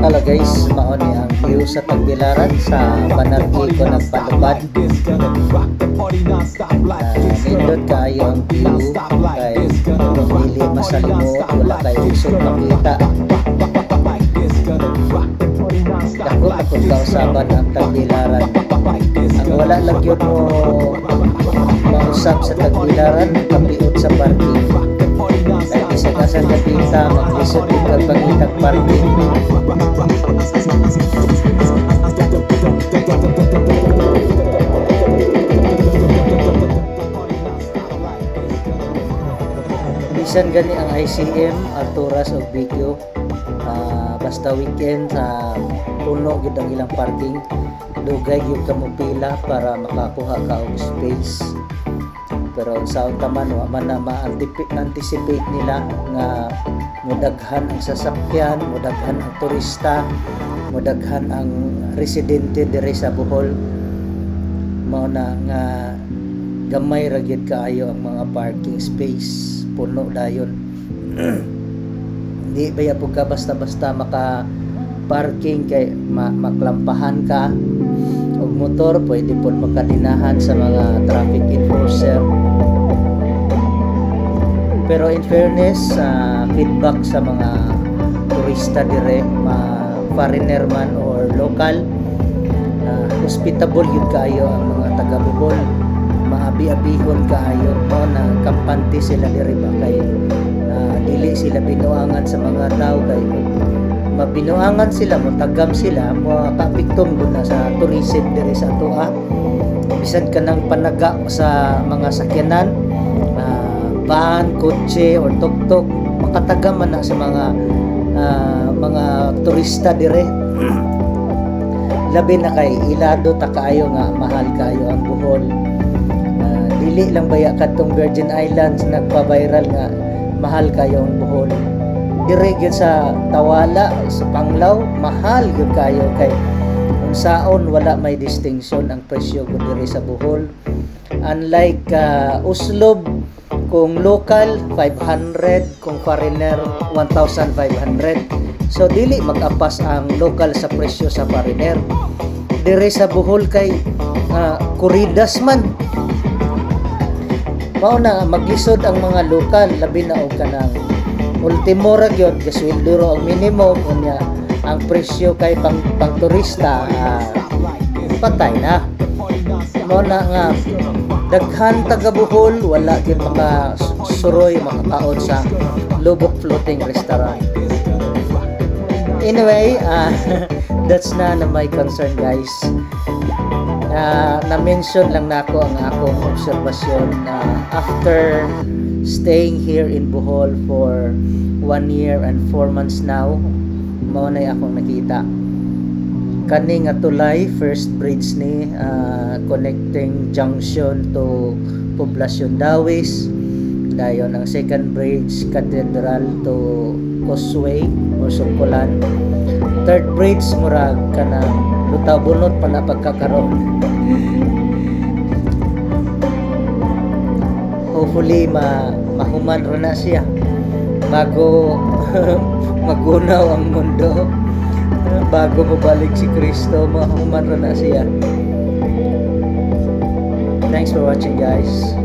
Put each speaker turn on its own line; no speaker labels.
pala guys, mao ni ang view sa Tagbilaran sa Banarki ko nagpalubad. Nindot kayo ang view kay dili masalimot, wala kayo isog makita. Dako akong kausaban ang Tagbilaran. Ang wala lang yun mo mausap sa Tagbilaran, kapiot sa parking. Kaya isa-asa kapita, maglisod din kag pangitag parking. Bisan gani ang ICM, Arturas o Bicyo, basta weekend sa puno gid ang ilang parking, dugay gyud ka mo pila para makakuha ka og space. Pero sa taman wa man na ma-anticipate nila nga mudaghan ang sasakyan, mudaghan ang turista, mudaghan ang residente diri sa Bohol. Mao na nga gamay ra gyud kaayo ang mga parking space, puno dayon. Di baya pug ka basta-basta maka parking kay maklampahan ka og motor, pwede po makalinahan sa mga traffic enforcer. Pero in fairness, feedback sa mga turista dire, foreigner man or local, hospitable yun kayo ang mga taga Bohol, maabi-abihon kayo mo na kampante sila dire ba kay dili sila binuangan sa mga tao kay mabinuangan sila, motagam sila, makapiktom gud na sa tourism dire sa atoa. Bisan ka ng panaga sa mga sakyanan, van, kotse or tuk-tuk, makatagam man na sa mga turista dire. Labi na kay ilado ta kaayo nga mahal kayo ang Bohol. Dili lang baya kadtong Virgin Islands nagpa-viral nga mahal kayo ang Bohol. Dire gyud sa Tawala, sa Panglao, mahal gyud kayo kay kung saon wala may distinction ang presyo gud dire sa Bohol. Unlike Uslob, kung local 500, kung foreigner 1,500. So dili mag-apas ang local sa presyo sa foreigner. Dire sa Bohol kay kuridas man. Mao na maglisod ang mga lokal, labi na og kanang ultimo ra gyud gasweldo ro ang minimum unya ang presyo kay pang turista patay na. Mao na nga daghan taga Bohol wala gyud makasuroy makakaon sa Lubok Floating Restaurant. Anyway, that's na my concern guys. Na-mention lang nako ang akong obserbasyon after staying here in Bohol for 1 year and 4 months now. Mao na akong nakita kani nga tulay, first bridge ni connecting junction to Poblacion Dawis, dayon ang second bridge Cathedral to Causeway or Sungkulan, third bridge murag kanang lutaw bunot pa na pagkakaroon. Hopefully mahuman ra na siya bago magunaw ang mundo, bago mabalik si Kristo, mahuman ra na siya. Thanks for watching guys.